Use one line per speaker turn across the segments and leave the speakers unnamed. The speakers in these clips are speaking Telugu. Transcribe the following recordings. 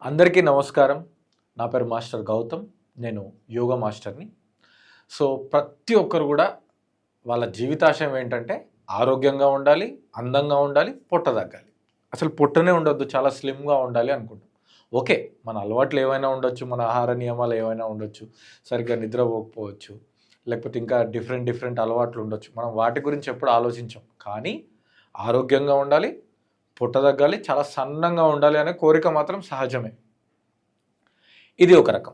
అందరికీ నమస్కారం. నా పేరు మాస్టర్ గౌతమ్. నేను యోగా మాస్టర్‌ని. సో, ప్రతి ఒక్కరు కూడా వాళ్ళ జీవితాశయం ఏంటంటే ఆరోగ్యంగా ఉండాలి, అందంగా ఉండాలి, పొట్ట తగ్గాలి. అసలు పొట్టనే ఉండొద్దు, చాలా స్లిమ్‌గా ఉండాలి అనుకుంటాం. ఓకే. మన అలవాట్లు ఏవైనా ఉండొచ్చు, మన ఆహార నియమాలు ఏవైనా ఉండొచ్చు, సరిగ్గా నిద్రపోకపోవచ్చు, లేకపోతే ఇంకా డిఫరెంట్ అలవాట్లు ఉండొచ్చు. మనం వాటి గురించి ఎప్పుడు ఆలోచించం. కానీ ఆరోగ్యంగా ఉండాలి, పొట్ట తగ్గాలి, చాలా సన్నంగా ఉండాలి అనే కోరిక మాత్రం సహజమే. ఇది ఒక రకం.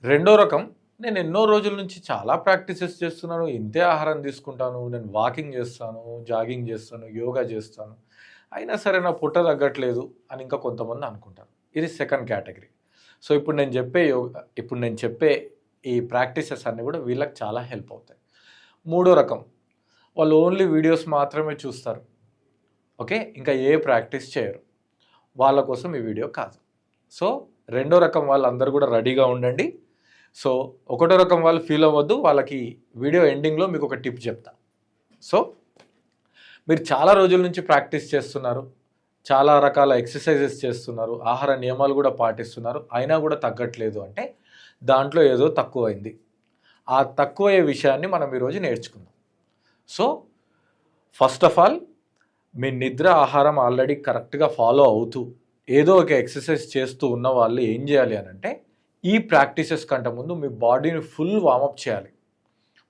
రెండో రకం, నేను ఎన్నో రోజుల నుంచి చాలా ప్రాక్టీసెస్ చేస్తున్నాను, ఇంతే ఆహారం తీసుకుంటాను, నేను వాకింగ్ చేస్తాను, జాగింగ్ చేస్తాను, యోగా చేస్తాను, అయినా సరే నా పొట్ట తగ్గట్లేదు అని ఇంకా కొంతమంది అనుకుంటారు. ఇది సెకండ్ కేటగిరీ. సో, ఇప్పుడు నేను చెప్పే ఈ ప్రాక్టీసెస్ అన్నీ కూడా వీళ్ళకి చాలా హెల్ప్ అవుతాయి. మూడో రకం, వాళ్ళు ఓన్లీ వీడియోస్ మాత్రమే చూస్తారు. ఓకే. ఇంకా ఏ ప్రాక్టీస్ చేయరు. వాళ్ళ కోసం ఈ వీడియో కాదు. సో, రెండో రకం వాళ్ళందరూ కూడా రెడీగా ఉండండి. సో, ఒకటో రకం వాళ్ళు ఫీల్ అవ్వద్దు. వాళ్ళకి వీడియో ఎండింగ్‌లో మీకు ఒక టిప్ చెప్తా. సో, మీరు చాలా రోజుల నుంచి ప్రాక్టీస్ చేస్తున్నారు, చాలా రకాల ఎక్సర్సైజెస్ చేస్తున్నారు, ఆహార నియమాలు కూడా పాటిస్తున్నారు, అయినా కూడా తగ్గట్లేదు అంటే దాంట్లో ఏదో తక్కువైంది. ఆ తక్కువయ్యే విషయాన్ని మనం ఈరోజు నేర్చుకుందాం. సో, ఫస్ట్ ఆఫ్ ఆల్, మీ నిద్ర ఆహారం ఆల్రెడీ కరెక్ట్గా ఫాలో అవుతూ ఏదో ఒక ఎక్సర్సైజ్ చేస్తూ ఉన్న వాళ్ళు ఏం చేయాలి అని అంటే, ఈ ప్రాక్టీసెస్ కంటే ముందు మీ బాడీని ఫుల్ వార్మప్ చేయాలి.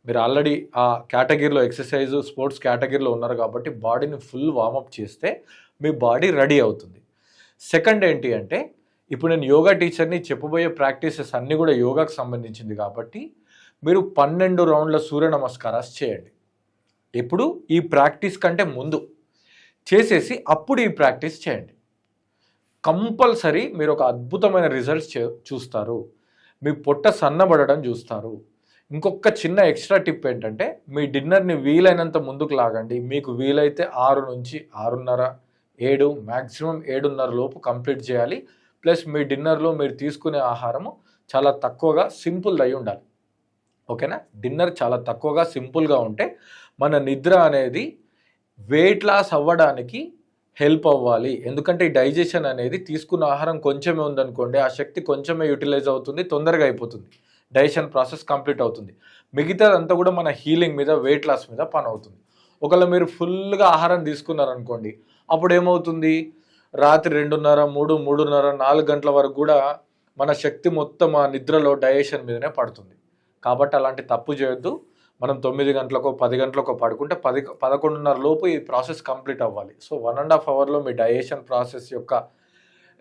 మీరు ఆల్రెడీ ఆ కేటగిరీలో ఎక్సర్సైజ్ స్పోర్ట్స్ కేటగిరీలో ఉన్నారు కాబట్టి బాడీని ఫుల్ వార్మప్ చేస్తే మీ బాడీ రెడీ అవుతుంది. సెకండ్ ఏంటి అంటే, ఇప్పుడు నేను యోగా టీచర్ని, చెప్పబోయే ప్రాక్టీసెస్ అన్నీ కూడా యోగాకు సంబంధించింది కాబట్టి మీరు 12 రౌండ్ల సూర్య నమస్కారాలు చేయండి. ఇప్పుడు ఈ ప్రాక్టీస్ కంటే ముందు చేసేసి అప్పుడు ఈ ప్రాక్టీస్ చేయండి. కంపల్సరీ మీరు ఒక అద్భుతమైన రిజల్ట్స్ చూస్తారు. మీ పొట్ట సన్నబడడం చూస్తారు. ఇంకొక చిన్న ఎక్స్ట్రా టిప్ ఏంటంటే, మీ డిన్నర్ని వీలైనంత ముందుకు లాగండి. మీకు వీలైతే 6 నుంచి 6:30, 7, మ్యాక్సిమం 7:30 లోపు కంప్లీట్ చేయాలి. ప్లస్ మీ డిన్నర్లో మీరు తీసుకునే ఆహారము చాలా తక్కువగా సింపుల్ అయి ఉండాలి. ఓకేనా? డిన్నర్ చాలా తక్కువగా సింపుల్గా ఉంటే మన నిద్ర అనేది వెయిట్ లాస్ అవ్వడానికి హెల్ప్ అవ్వాలి. ఎందుకంటే ఈ డైజెషన్ అనేది తీసుకున్న ఆహారం కొంచెమే ఉందనుకోండి, ఆ శక్తి కొంచెమే యూటిలైజ్ అవుతుంది, తొందరగా అయిపోతుంది, డైజెషన్ ప్రాసెస్ కంప్లీట్ అవుతుంది. మిగతాదంతా కూడా మన హీలింగ్ మీద, వెయిట్ లాస్ మీద పని అవుతుంది. ఒకవేళ మీరు ఫుల్గా ఆహారం తీసుకున్నారనుకోండి, అప్పుడు ఏమవుతుంది, రాత్రి 2:30, 3, 3:30, 4 గంటల వరకు కూడా మన శక్తి మొత్తం ఆ నిద్రలో డైజెషన్ మీదనే పడుతుంది. కాబట్టి అలాంటి తప్పు చేయొద్దు. మనం 9 గంటలకో 10 గంటలకో పడుకుంటే 11:30 లోపు ఈ ప్రాసెస్ కంప్లీట్ అవ్వాలి. సో, 1.5 అవర్లో మీ డైజెషన్ ప్రాసెస్ యొక్క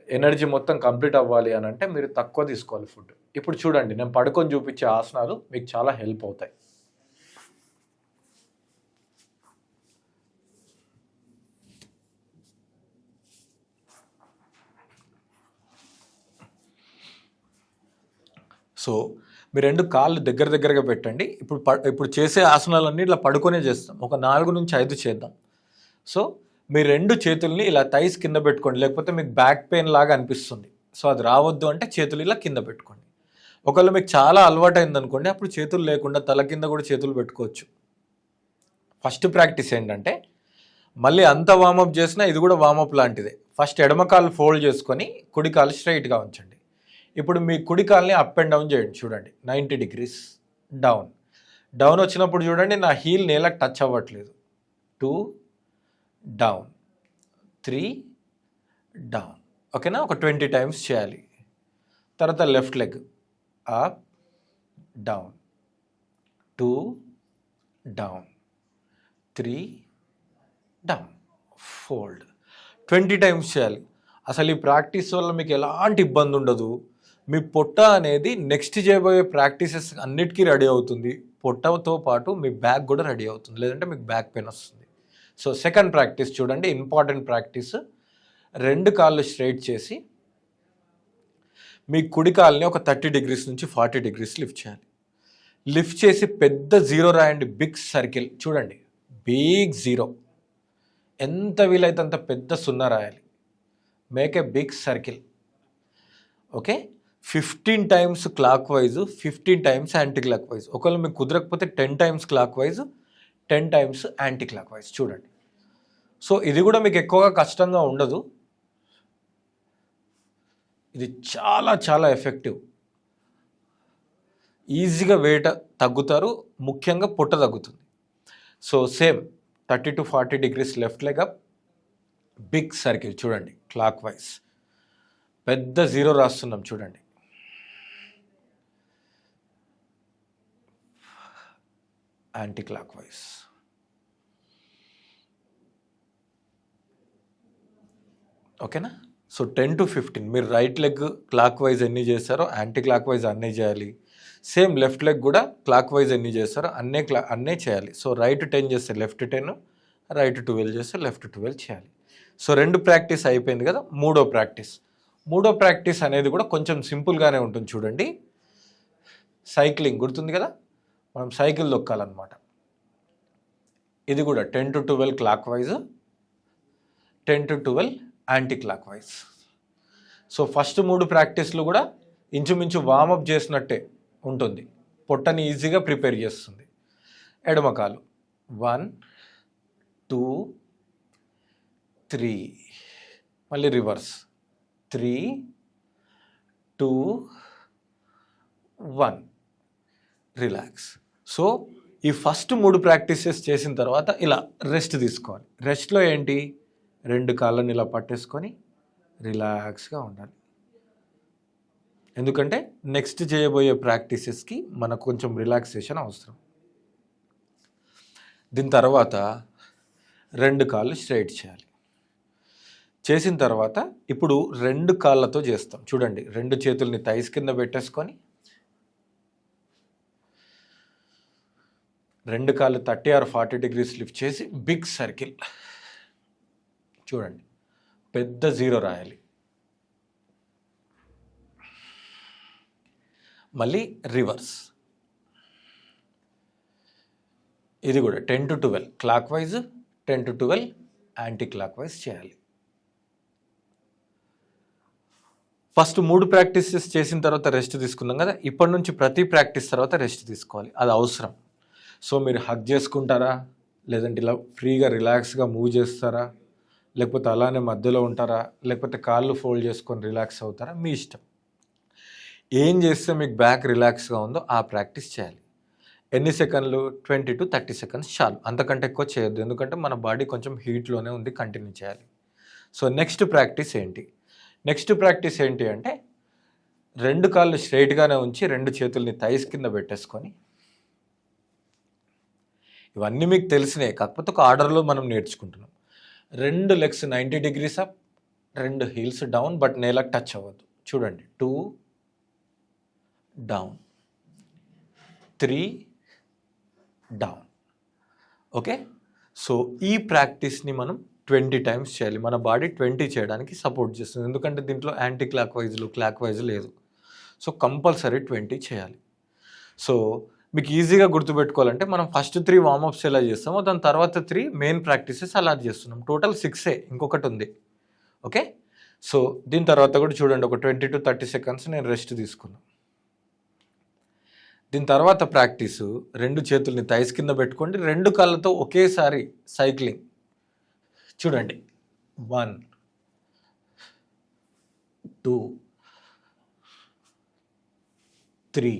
ఎనర్జీ మొత్తం కంప్లీట్ అవ్వాలి అని అంటే మీరు తక్కువ తీసుకోవాలి ఫుడ్. ఇప్పుడు చూడండి, నేను పడుకొని చూపించే ఆసనాలు మీకు చాలా హెల్ప్ అవుతాయి. సో, మీ 2 కాళ్ళు దగ్గరగా పెట్టండి. ఇప్పుడు చేసే ఆసనాలన్నీ ఇట్లా పడుకొనే చేస్తాం. ఒక 4 నుంచి 5 చేద్దాం. సో, మీ 2 చేతుల్ని ఇలా థైస్ కింద పెట్టుకోండి. లేకపోతే మీకు బ్యాక్ పెయిన్ లాగా అనిపిస్తుంది. సో, అది రావద్దు అంటే చేతులు ఇలా కింద పెట్టుకోండి. ఒకవేళ మీకు చాలా అలవాటైందనుకోండి, అప్పుడు చేతులు లేకుండా తల కింద కూడా చేతులు పెట్టుకోవచ్చు. ఫస్ట్ ప్రాక్టీస్ ఏంటంటే, మళ్ళీ అంత వార్మప్ చేసినా ఇది కూడా వార్మప్ లాంటిదే. ఫస్ట్ ఎడమ కాలు ఫోల్డ్ చేసుకొని కుడి కాలు స్ట్రైట్గా ఉంచండి. ఇప్పుడు మీ కుడి కాల్ని అప్ అండ్ డౌన్ చేయండి. చూడండి, 90 degrees డౌన్ వచ్చినప్పుడు చూడండి, నా హీల్ నేలకు టచ్ అవ్వట్లేదు. 2 డౌన్, 3 డౌన్. ఓకేనా? ఒక 20 టైమ్స్ చేయాలి. తర్వాత left leg up down, 2 down, 3 down, fold. 20 times చేయాలి. అసలు ఈ ప్రాక్టీస్ వల్ల మీకు ఎలాంటి ఇబ్బంది ఉండదు. మీ పొట్ట అనేది నెక్స్ట్ చేయబోయే ప్రాక్టీసెస్ అన్నిటికీ రెడీ అవుతుంది. పొట్టతో పాటు మీ బ్యాక్ కూడా రెడీ అవుతుంది, లేదంటే మీకు బ్యాక్ పెయిన్ వస్తుంది. సో, సెకండ్ ప్రాక్టీస్ చూడండి, ఇంపార్టెంట్ ప్రాక్టీస్. 2 కాళ్ళు స్ట్రైట్ చేసి మీ కుడి కాల్ని ఒక 30 degrees నుంచి 40 degrees లిఫ్ట్ చేయాలి. లిఫ్ట్ చేసి పెద్ద జీరో రాయండి, బిగ్ సర్కిల్. చూడండి, బిగ్ జీరో. ఎంత వీలైతే అంత పెద్ద సున్నా రాయాలి. Make a big circle. Okay? 15 times clockwise, 15 times anti clock wise. ఒకవేళ మీకు కుదరకపోతే 10 times clockwise, 10 times anti clock wise. చూడండి. సో, ఇది కూడా మీకు ఎక్కువగా కష్టంగా ఉండదు. ఇది చాలా చాలా ఎఫెక్టివ్. ఈజీగా వెయిట్ తగ్గుతారు, ముఖ్యంగా పొట్ట తగ్గుతుంది. So same 30 to 40 degrees left leg up, big circle చూడండి, క్లాక్ వైజ్ పెద్ద జీరో రాస్తున్నాం చూడండి. Anti clock wise. ఓకేనా? సో 10 to 15 మీరు రైట్ లెగ్ క్లాక్ వైజ్ ఎన్ని చేస్తారో యాంటీ క్లాక్ వైజ్ అన్నీ చేయాలి. సేమ్ లెఫ్ట్ లెగ్ కూడా క్లాక్ వైజ్ ఎన్ని చేస్తారో అన్నీ చేయాలి. సో రైట్ 10 చేస్తే లెఫ్ట్ 10, రైట్ 12 చేస్తే లెఫ్ట్ 12 చేయాలి. సో 2 ప్రాక్టీస్ అయిపోయింది కదా. మూడో ప్రాక్టీస్ అనేది కూడా కొంచెం సింపుల్గానే ఉంటుంది చూడండి. సైక్లింగ్ గుర్తుంది కదా, మనం సైకిల్ దొక్కాలన్నమాట. ఇది కూడా 10 to 12 clock wise, 10 to 12 anti clock wise. So first 3 ప్రాక్టీస్లు కూడా ఇంచుమించు వార్మప్ చేసినట్టే ఉంటుంది, పొట్టని ఈజీగా ప్రిపేర్ చేస్తుంది. ఎడమకాలు 1 2 3, మళ్ళీ రివర్స్ 3 2 1, రిలాక్స్. సో ఈ ఫస్ట్ 3 ప్రాక్టీసెస్ చేసిన తర్వాత ఇలా రెస్ట్ తీసుకోవాలి. రెస్ట్లో ఏంటి, 2 కాళ్ళని ఇలా పట్టేసుకొని రిలాక్స్గా ఉండాలి. ఎందుకంటే నెక్స్ట్ చేయబోయే ప్రాక్టీసెస్కి మనకు కొంచెం రిలాక్సేషన్ అవసరం. దీని తర్వాత 2 కాళ్ళు స్ట్రైట్ చేయాలి. చేసిన తర్వాత ఇప్పుడు 2 కాళ్ళతో చేస్తాం చూడండి. 2 చేతుల్ని థైస్ కింద పెట్టేసుకొని 2 కాళ్ళు 30 or 40 degrees లిఫ్ట్ చేసి బిగ్ సర్కిల్ చూడండి, పెద్ద జీరో రాయాలి. మళ్ళీ రివర్స్. ఇది కూడా 10 to 12 clock wise, 10 to 12 anti clock wise చేయాలి. ఫస్ట్ 3 ప్రాక్టీసెస్ చేసిన తర్వాత రెస్ట్ తీసుకున్నాం కదా. ఇప్పటి నుంచి ప్రతి ప్రాక్టీస్ తర్వాత రెస్ట్ తీసుకోవాలి, అది అవసరం. సో మీరు హగ్ చేసుకుంటారా, లేదంటే ఇలా ఫ్రీగా రిలాక్స్గా మూవ్ చేస్తారా, లేకపోతే అలానే మధ్యలో ఉంటారా, లేకపోతే కాళ్ళు ఫోల్డ్ చేసుకొని రిలాక్స్ అవుతారా, మీ ఇష్టం. ఏం చేస్తే మీకు బ్యాక్ రిలాక్స్గా ఉందో ఆ ప్రాక్టీస్ చేయాలి. ఎన్ని సెకండ్లు, 20 to 30 seconds చాలు, అంతకంటే ఎక్కువ చేయొద్దు. ఎందుకంటే మన బాడీ కొంచెం హీట్లోనే ఉంది, కంటిన్యూ చేయాలి. సో నెక్స్ట్ ప్రాక్టీస్ ఏంటి అంటే 2 కాళ్ళు స్ట్రైట్గానే ఉంచి 2 చేతుల్ని థైస్ కింద పెట్టేసుకొని, ఇవన్నీ మీకు తెలిసినాయి, కాకపోతే ఒక ఆర్డర్లో మనం నేర్చుకుంటున్నాం. 2 legs 90 degrees up, 2 heels down, but నేలకు టచ్ అవ్వద్దు. చూడండి, 2 డౌన్, 3 డౌన్. ఓకే, సో ఈ ప్రాక్టీస్ని మనం 20 times చేయాలి. మన బాడీ 20 చేయడానికి సపోర్ట్ చేస్తుంది, ఎందుకంటే దీంట్లో యాంటీ క్లాక్ వైజ్ లేదు. సో కంపల్సరీ 20 చేయాలి. సో మీకు ఈజీగా గుర్తుపెట్టుకోవాలంటే మనం ఫస్ట్ 3 వార్మప్స్ ఎలా చేస్తామో దాని తర్వాత 3 మెయిన్ ప్రాక్టీసెస్ అలా చేస్తున్నాం. టోటల్ 6 ఇంకొకటి ఉంది. ఓకే, సో దీని తర్వాత కూడా చూడండి, ఒక 20 to 30 seconds నేను రెస్ట్ తీసుకున్నాను. దీని తర్వాత ప్రాక్టీసు 2 చేతుల్ని థైస్ కింద పెట్టుకోండి, 2 కాళ్ళతో ఒకేసారి సైక్లింగ్ చూడండి. 1 2 3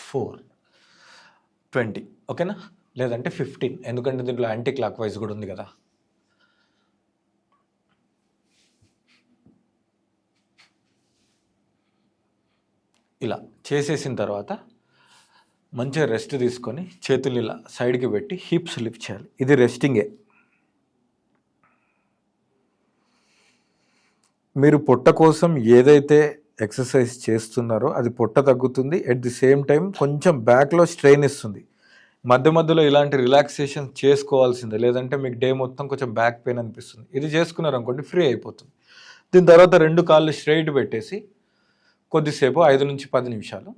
4 20. ఓకేనా, లేదంటే 15, ఎందుకంటే దీంట్లో యాంటీ క్లాక్ వైజ్ కూడా ఉంది కదా. ఇలా చేసేసిన తర్వాత మంచిగా రెస్ట్ తీసుకొని చేతులు ఇలా సైడ్కి పెట్టి హిప్స్ లిఫ్ట్ చేయాలి. ఇది రెస్టింగే. మీరు పొట్ట కోసం ఏదైతే ఎక్సర్సైజ్ చేస్తున్నారో అది పొట్ట తగ్గుతుంది, ఎట్ ది సేమ్ టైం కొంచెం బ్యాక్లో స్ట్రెయిన్ ఇస్తుంది. మధ్యలో ఇలాంటి రిలాక్సేషన్ చేసుకోవాల్సిందే, లేదంటే మీకు డే మొత్తం కొంచెం బ్యాక్ పెయిన్ అనిపిస్తుంది. ఇది చేసుకున్నారు అనుకోండి, ఫ్రీ అయిపోతుంది. దీని తర్వాత 2 కాళ్ళు స్ట్రైట్ పెట్టేసి కొద్దిసేపు 5 నుంచి 10 నిమిషాలు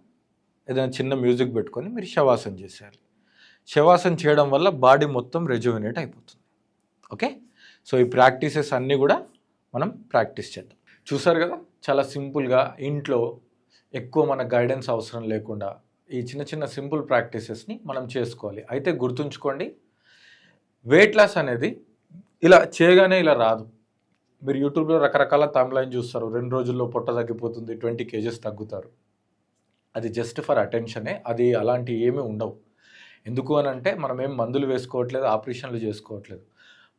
ఏదైనా చిన్న మ్యూజిక్ పెట్టుకొని మీరు శవాసన చేసేయాలి. శవాసన చేయడం వల్ల బాడీ మొత్తం రెజ్యువినేట్ అయిపోతుంది. ఓకే, సో ఈ ప్రాక్టీసెస్ అన్నీ కూడా మనం ప్రాక్టీస్ చేద్దాం. చూసారు కదా, చాలా సింపుల్గా ఇంట్లో ఎక్కువ మన గైడెన్స్ అవసరం లేకుండా ఈ చిన్న సింపుల్ ప్రాక్టీసెస్ని మనం చేసుకోవాలి. అయితే గుర్తుంచుకోండి, వెయిట్ లాస్ అనేది ఇలా చేయగానే ఇలా రాదు. మీరు యూట్యూబ్లో రకరకాల తమ్లైన్ చూస్తారు, 2 రోజుల్లో పొట్ట తగ్గిపోతుంది, 20 కేజెస్ తగ్గుతారు. అది జస్ట్ ఫర్ అటెన్షనే. అది అలాంటివి ఏమీ ఉండవు. ఎందుకు అని అంటే మనం ఏం మందులు వేసుకోవట్లేదు, ఆపరేషన్లు చేసుకోవట్లేదు.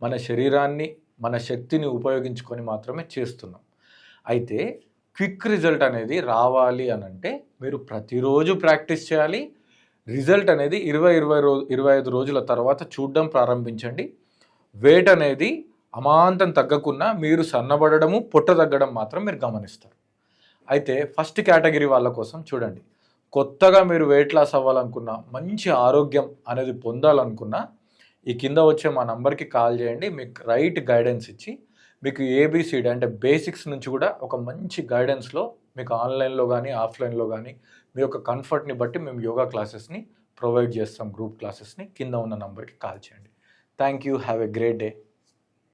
మన శరీరాన్ని, మన శక్తిని ఉపయోగించుకొని మాత్రమే చేస్తున్నాం. అయితే క్విక్ రిజల్ట్ అనేది రావాలి అని అంటే మీరు ప్రతిరోజు ప్రాక్టీస్ చేయాలి. రిజల్ట్ అనేది 25 రోజుల తర్వాత చూడడం ప్రారంభించండి. వెయిట్ అనేది అమాంతం తగ్గకున్నా మీరు సన్నబడము, పొట్ట తగ్గడం మాత్రం మీరు గమనిస్తారు. అయితే ఫస్ట్ కేటగిరీ వాళ్ళ కోసం చూడండి. కొత్తగా మీరు వెయిట్ లాస్ అవ్వాలనుకున్నా, మంచి ఆరోగ్యం అనేది పొందాలనుకున్నా ఈ కింద వచ్చే మా నంబర్కి కాల్ చేయండి. మీకు రైట్ గైడెన్స్ ఇచ్చి మీకు ఏబిసిడి అంటే బేసిక్స్ నుంచి కూడా ఒక మంచి గైడెన్స్లో మీకు ఆన్లైన్లో కానీ ఆఫ్లైన్లో కానీ మీ యొక్క కంఫర్ట్ని బట్టి మేము యోగా క్లాసెస్ని ప్రొవైడ్ చేస్తాం, గ్రూప్ క్లాసెస్ని. కింద ఉన్న నంబర్కి కాల్ చేయండి. Thank you. Have a great day.